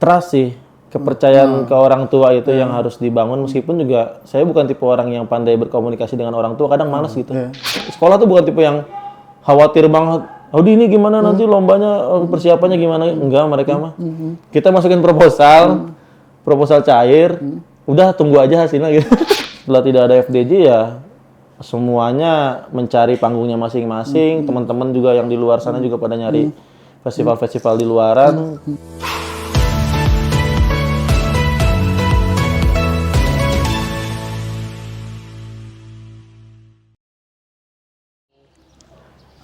trust sih, kepercayaan ke orang tua itu yang harus dibangun, meskipun juga saya bukan tipe orang yang pandai berkomunikasi dengan orang tua, kadang malas gitu. Sekolah tuh bukan tipe yang khawatir banget, Audi ini gimana nanti lombanya, persiapannya gimana, enggak, mereka mah. Kita masukin proposal cair, udah tunggu aja hasilnya gitu. Setelah tidak ada FDJ ya semuanya mencari panggungnya masing-masing, teman-teman juga yang di luar sana juga pada nyari festival-festival di luaran.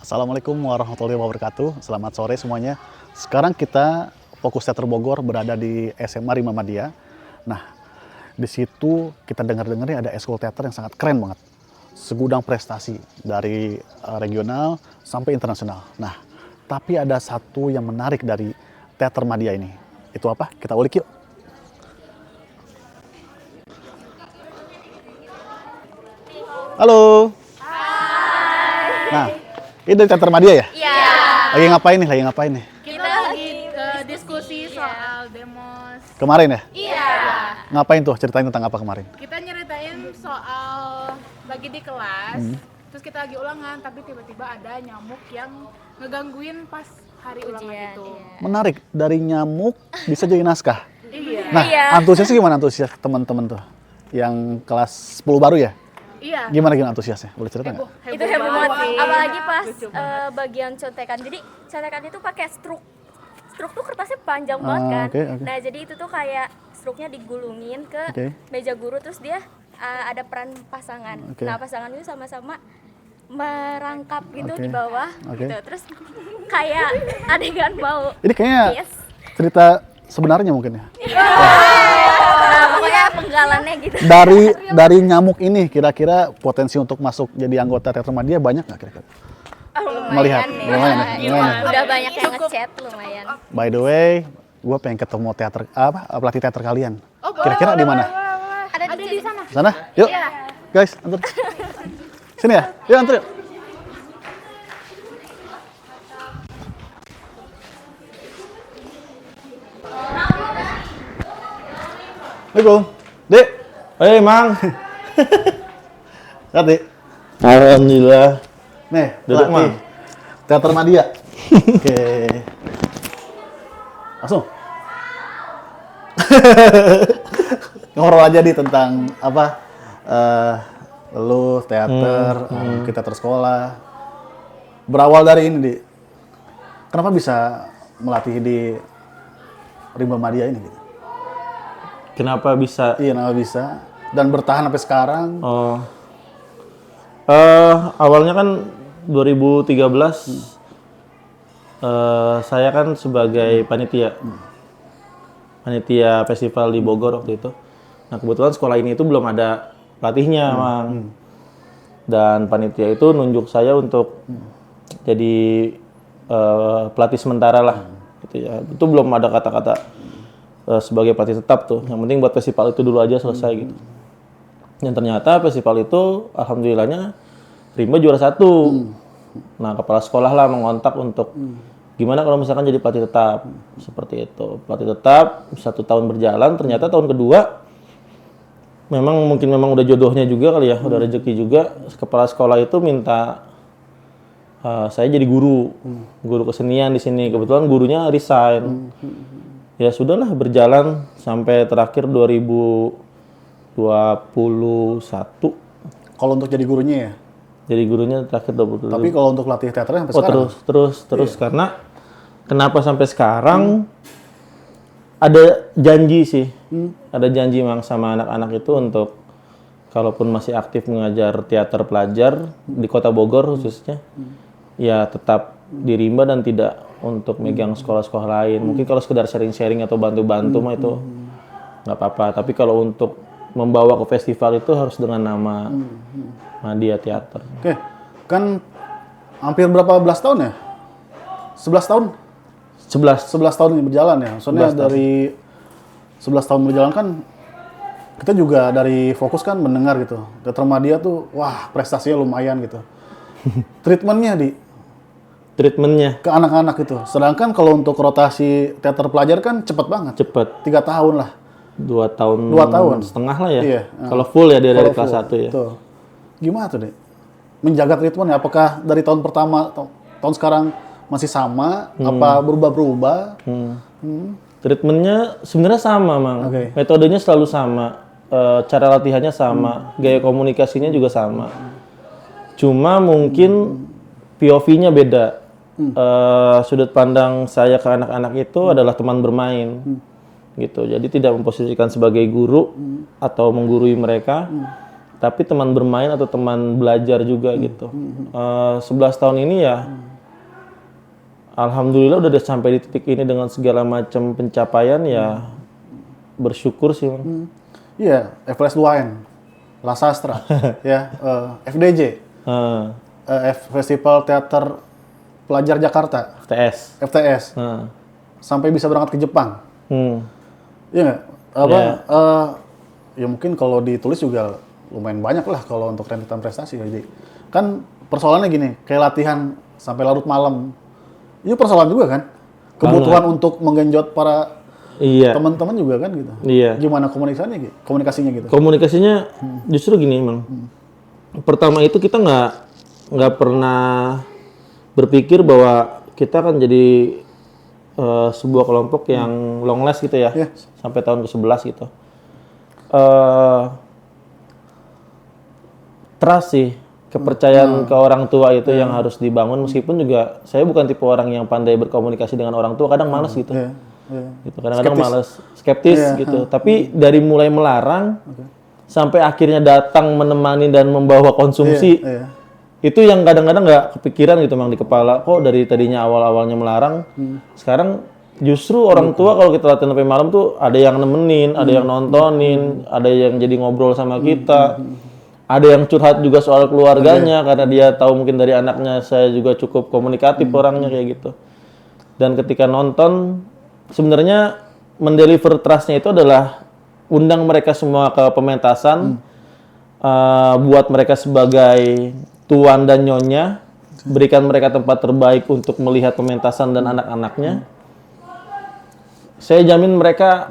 Assalamualaikum warahmatullahi wabarakatuh. Selamat sore semuanya. Sekarang kita Fokus Teater Bogor berada di SMA Rimba Madya. Nah, di situ kita dengar-dengarnya ada eskul teater yang sangat keren banget. Segudang prestasi dari regional sampai internasional. Nah, tapi ada satu yang menarik dari Teater Madya ini. Itu apa? Kita ulik yuk. Halo. Hai. Nah, ini dari Teater Madya ya? Iya. Lagi ngapain nih? Kita lagi diskusi soal demos. Kemarin ya? Iya. Ngapain tuh? Ceritain tentang apa kemarin? Kita nyeritain soal lagi di kelas, terus kita lagi ulangan, tapi tiba-tiba ada nyamuk yang ngegangguin pas hari ulangan itu. Menarik, dari nyamuk bisa jadi naskah. Iya. Nah, antusiasnya gimana antusias teman-teman tuh? Yang kelas 10 baru ya? Iya. Gimana antusiasnya? Boleh cerita nggak? Itu heboh banget sih, apalagi pas Lucu banget. bagian contekan. Jadi contekan itu pakai struk tuh kertasnya panjang banget kan. Oke. Nah jadi itu tuh kayak struknya digulungin ke Oke. meja guru, terus dia ada peran pasangan. Oke. Nah pasangan itu sama-sama merangkap gitu Oke. di bawah Oke. gitu. Terus kayak adegan mau Ini kayaknya kiss. cerita sebenarnya mungkin ya. Nah pokoknya penggalannya gitu. Dari nyamuk ini kira-kira potensi untuk masuk jadi anggota Teater Madya banyak nggak kira-kira? Melihat, lumayan ya? Lumayan. Udah banyak yang ngechat lumayan. By the way, gue pengen ketemu pelatih teater kalian. Oh, boleh, Kira-kira di mana? Ada di sana. Sana? Yuk. Guys, antar. Sini ya? Yuk antar yuk. Assalamualaikum. Dek. Hei Mang, Lihat, Dek. alhamdulillah. Nih, Duduk, pelatih Mang. Teater Madya. Oke. Langsung. Ngobrol aja nih tentang apa? Lu teater, kita teater sekolah. Berawal dari ini, Di. Kenapa bisa melatih di Rimba Madya ini? Gitu? Kenapa bisa? Iya, kenapa bisa? Dan bertahan sampai sekarang. Oh, awalnya kan 2013, saya kan sebagai panitia festival di Bogor waktu itu. Nah kebetulan sekolah ini itu belum ada pelatihnya, Mang. Dan panitia itu nunjuk saya untuk jadi pelatih sementara lah, gitu ya. Itu belum ada kata-kata sebagai pelatih tetap tuh. Yang penting buat festival itu dulu aja selesai gitu. Dan ternyata festival itu alhamdulillahnya Rimba juara 1. Nah kepala sekolah lah mengontak untuk gimana kalau misalkan jadi pelatih tetap, seperti itu. Pelatih tetap 1 tahun berjalan, ternyata tahun kedua memang udah jodohnya juga kali ya, udah rezeki juga. Kepala sekolah itu minta saya jadi guru kesenian di sini. Kebetulan gurunya resign. Ya sudahlah, berjalan sampai terakhir 2021. Kalau untuk jadi gurunya ya? Jadi gurunya terakhir 2021. Tapi kalau untuk latih teaternya sampai sekarang? Terus karena kenapa sampai sekarang ada janji sih. Ada janji Mang sama anak-anak itu untuk kalaupun masih aktif mengajar teater pelajar di Kota Bogor khususnya, ya tetap di Rimba dan tidak untuk megang sekolah-sekolah lain. Mungkin kalau sekedar sharing-sharing atau bantu-bantu mah itu nggak apa-apa. Tapi kalau untuk membawa ke festival itu harus dengan nama Madya Theater. Oke, kan hampir berapa belas tahun ya? 11 tahun? 11. 11 tahun ini berjalan ya? Soalnya 11 tahun. dari 11 tahun berjalan kan, kita juga dari Fokus kan mendengar gitu. Teater Madya tuh, wah prestasinya lumayan gitu. Treatmentnya, Di, treatmentnya ke anak-anak itu. Sedangkan kalau untuk rotasi teater pelajar kan cepet banget. cepet 3 tahun lah. 2 tahun 2 tahun setengah lah ya. Iya. Kalau full ya dia dari Kalau kelas full. 1 ya. Tuh. Gimana tuh, Dek? Menjaga treatmentnya, apakah dari tahun pertama, tahun sekarang masih sama? Apa berubah-berubah? Treatmentnya sebenarnya sama, Mang. Oke. Metodenya selalu sama, cara latihannya sama, gaya komunikasinya juga sama. Cuma mungkin POV-nya beda. Sudut pandang saya ke anak-anak itu adalah teman bermain, gitu. Jadi tidak memposisikan sebagai guru atau menggurui mereka, tapi teman bermain atau teman belajar juga gitu. 11 tahun ini ya. Alhamdulillah udah sampai di titik ini dengan segala macam pencapaian ya, bersyukur sih, Bang. Iya, FLS 2N, La Sastra, ya, FDJ, Festival Teater Pelajar Jakarta, FTS. FTS, sampai bisa berangkat ke Jepang. Iya nggak? Ya mungkin kalau ditulis juga lumayan banyak lah kalau untuk rentetan prestasi. Jadi kan persoalannya gini, kayak latihan sampai larut malam. Itu persoalan juga kan? Kebutuhan untuk menggenjot para Iya. teman-teman juga kan gitu. Iya. Gimana komunikasinya gitu? Komunikasinya justru gini, Mang. Pertama itu kita nggak pernah berpikir bahwa kita akan jadi sebuah kelompok yang long last gitu ya, Iya. sampai tahun ke-11 gitu. Trust sih, kepercayaan ke orang tua itu yang harus dibangun, meskipun juga saya bukan tipe orang yang pandai berkomunikasi dengan orang tua, kadang malas gitu. Iya. Gitu. Kadang-kadang malas, skeptis gitu. Tapi dari mulai melarang sampai akhirnya datang menemani dan membawa konsumsi, itu yang kadang-kadang nggak kepikiran gitu, Mang, di kepala. Kok dari tadinya awal-awalnya melarang, sekarang justru orang tua kalau kita latihan sampai malam tuh ada yang nemenin, ada yang nontonin, ada yang jadi ngobrol sama kita. Ada yang curhat juga soal keluarganya karena dia tahu mungkin dari anaknya saya juga cukup komunikatif orangnya kayak gitu. Dan ketika nonton, sebenarnya mendeliver trust-nya itu adalah undang mereka semua ke pementasan, buat mereka sebagai tuan dan nyonya, berikan mereka tempat terbaik untuk melihat pementasan dan anak-anaknya. Saya jamin mereka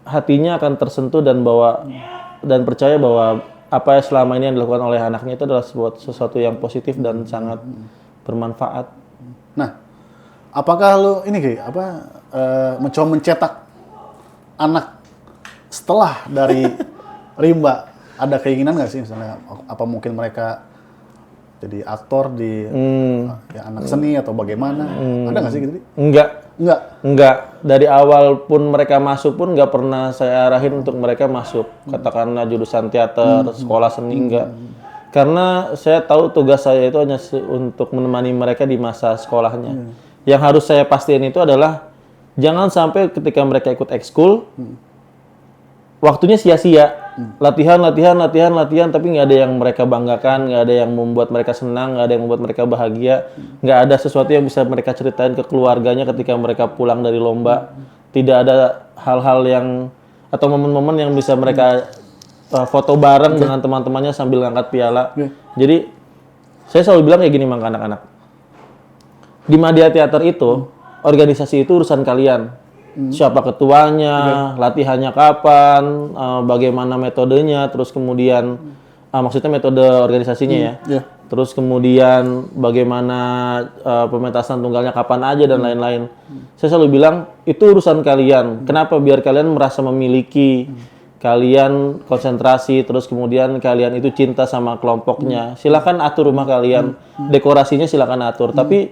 hatinya akan tersentuh dan percaya bahwa apa yang selama ini yang dilakukan oleh anaknya itu adalah sesuatu yang positif dan sangat bermanfaat. Nah, apakah lo ini mencoba mencetak anak setelah dari Rimba? Ada keinginan nggak sih misalnya apa mungkin mereka jadi aktor di anak seni atau bagaimana? Ada nggak sih gitu? Enggak. Dari awal pun mereka masuk pun nggak pernah saya arahin untuk mereka masuk. Katakanlah jurusan teater, sekolah seni, enggak. Karena saya tahu tugas saya itu hanya untuk menemani mereka di masa sekolahnya. Yang harus saya pastiin itu adalah jangan sampai ketika mereka ikut ekskul, waktunya sia-sia. Latihan, tapi nggak ada yang mereka banggakan, nggak ada yang membuat mereka senang, nggak ada yang membuat mereka bahagia, nggak ada sesuatu yang bisa mereka ceritain ke keluarganya ketika mereka pulang dari lomba. Tidak ada hal-hal yang atau momen-momen yang bisa mereka foto bareng dengan teman-temannya sambil ngangkat piala. Jadi saya selalu bilang kayak gini, Mang, ke anak-anak. Di Madya Teater itu, organisasi itu urusan kalian. Siapa ketuanya, latihannya kapan, bagaimana metodenya, terus kemudian maksudnya metode organisasinya ya. Terus kemudian bagaimana pementasan tunggalnya kapan aja dan lain-lain. Saya selalu bilang itu urusan kalian. Kenapa? Biar kalian merasa memiliki, kalian konsentrasi, terus kemudian kalian itu cinta sama kelompoknya. Silakan atur rumah kalian, dekorasinya silakan atur. Tapi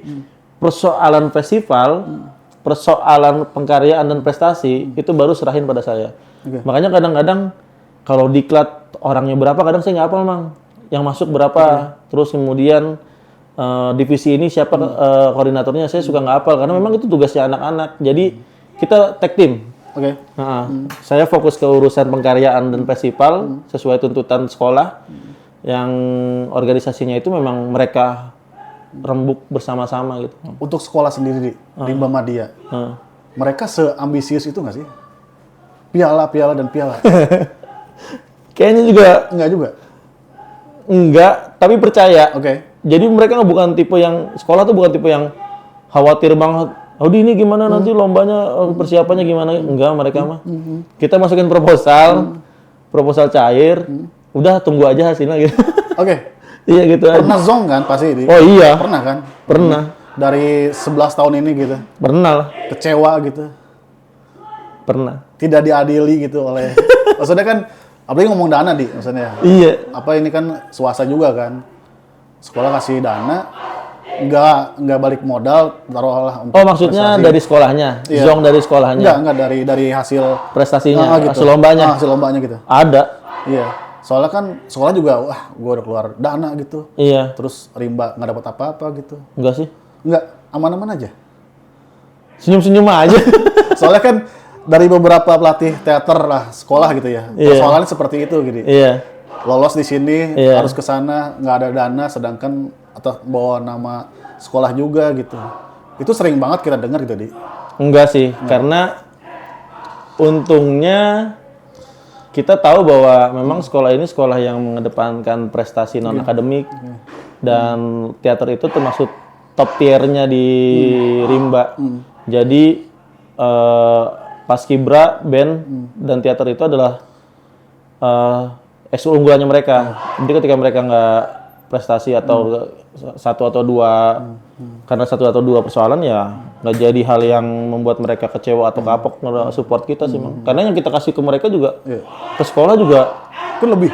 persoalan festival, persoalan pengkaryaan dan prestasi itu baru serahin pada saya. Makanya kadang-kadang kalau diklat orangnya berapa, kadang saya nggak hafal, Mang. Yang masuk berapa, terus kemudian divisi ini siapa koordinatornya, saya suka nggak hafal karena memang itu tugasnya anak-anak. Jadi kita tag team. Saya fokus ke urusan pengkaryaan dan festival sesuai tuntutan sekolah. Yang organisasinya itu memang mereka rembuk bersama-sama gitu. Untuk sekolah sendiri di Rimba Madya, mereka seambisius itu nggak sih? Piala dan piala. Kayaknya juga Enggak juga. enggak, tapi percaya. Jadi mereka bukan tipe yang sekolah tuh bukan tipe yang khawatir banget. Audi ini gimana nanti lombanya persiapannya gimana? Enggak, mereka mah. Kita masukin proposal, proposal cair. Udah tunggu aja hasilnya gitu. Oke. Iya gitu aja. Pernah zong kan pasti ini? Oh iya. Pernah kan? Pernah. Dari 11 tahun ini gitu. Pernah lah. Kecewa gitu. Pernah. Tidak diadili gitu oleh maksudnya kan apalagi ngomong dana di maksudnya. Iya. Apa ini kan swasta juga kan. Sekolah kasih dana nggak balik modal taruhlah untuk Oh maksudnya prestasi. dari sekolahnya, Iya. zong dari sekolahnya, Enggak dari hasil prestasinya, gitu. hasil lombanya. Hasil lombanya gitu. Ada. Iya. Soalnya kan sekolah juga wah gua udah keluar dana gitu. Iya. Terus rimba nggak dapat apa-apa gitu. Enggak sih. Enggak, aman-aman aja. Senyum-senyum aja. Soalnya kan dari beberapa pelatih teater lah sekolah gitu ya. Iya. Persoalannya seperti itu gitu. Iya. Lolos di sini Iya. harus ke sana nggak ada dana sedangkan atau bawa nama sekolah juga gitu. Itu sering banget kita dengar gitu, Di. Enggak sih, karena untungnya kita tahu bahwa memang sekolah ini sekolah yang mengedepankan prestasi non akademik dan teater itu termasuk top tiernya di Rimba. Jadi Paskibra, band dan teater itu adalah ekskul unggulannya mereka. Jadi ketika mereka nggak prestasi atau satu atau dua karena satu atau dua persoalan ya nggak jadi hal yang membuat mereka kecewa atau kapok support kita sih Mang. Karena yang kita kasih ke mereka juga ke sekolah juga Itu lebih.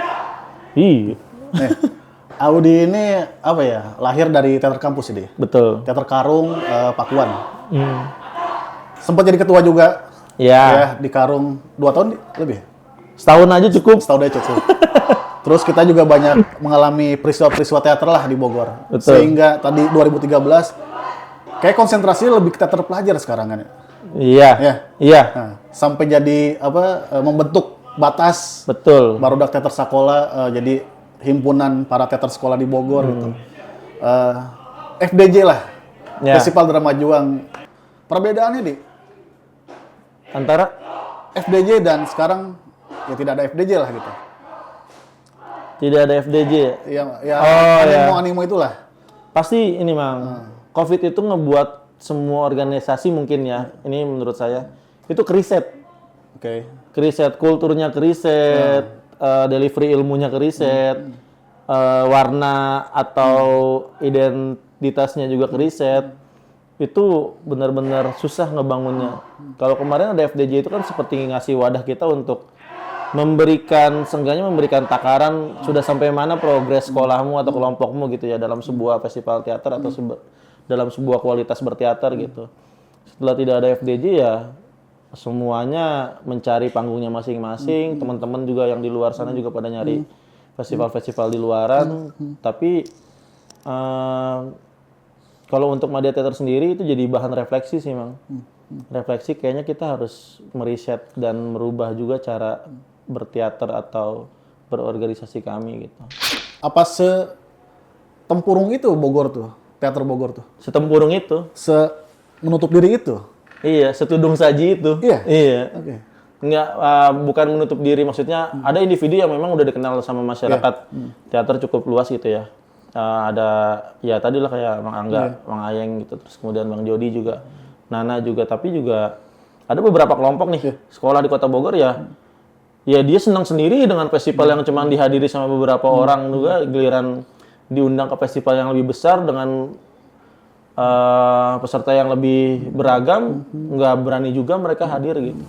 iya Audi ini apa ya? Lahir dari teater kampus ini. betul Teater Karung Pakuan. Sempat jadi ketua juga. ya Di Karung 2 tahun lebih. setahun aja cukup Setahun aja cukup. Terus kita juga banyak mengalami peristiwa-peristiwa teater lah di Bogor. Betul. Sehingga tadi 2013 kayak konsentrasinya lebih ke teater pelajar sekarang kan. iya iya Nah, sampai jadi membentuk batas betul Barudak Teater Sakola jadi himpunan para teater sekolah di Bogor gitu. FDJ lah. Ya. Festival Drama Juang. Perbedaannya di antara FDJ dan sekarang ya tidak ada FDJ lah gitu. tidak ada FDJ ya? Ya animo itulah. Pasti ini Mang, COVID itu ngebuat semua organisasi mungkin ya, ini menurut saya, itu keriset. Oke. Keriset, kulturnya keriset, delivery ilmunya keriset, warna atau identitasnya juga keriset. Itu benar-benar susah ngebangunnya. Kalau kemarin ada FDJ itu kan seperti ngasih wadah kita untuk seenggaknya memberikan takaran sudah sampai mana progres sekolahmu atau kelompokmu gitu ya dalam sebuah festival teater atau dalam sebuah kualitas berteater gitu. Setelah tidak ada FDJ ya semuanya mencari panggungnya masing-masing, teman-teman juga yang di luar sana juga pada nyari festival-festival di luaran, tapi kalau untuk Madya Teater sendiri itu jadi bahan refleksi sih Mang. Refleksi kayaknya kita harus meriset dan merubah juga cara berteater atau berorganisasi kami gitu. Apa setempurung itu Bogor tuh, teater Bogor tuh? Setempurung itu. Menutup diri itu? Iya, setudung saji itu. Iya? Iya. Oke. Nggak, bukan menutup diri, maksudnya ada individu yang memang udah dikenal sama masyarakat teater cukup luas gitu ya. Ada ya tadi lah kayak Mang Angga, Mang Ayeng gitu, terus kemudian Bang Jody juga, Nana juga, tapi juga ada beberapa kelompok nih sekolah di Kota Bogor ya dia senang sendiri dengan festival yang cuma dihadiri sama beberapa orang juga, giliran diundang ke festival yang lebih besar dengan peserta yang lebih beragam, nggak berani juga mereka hadir gitu.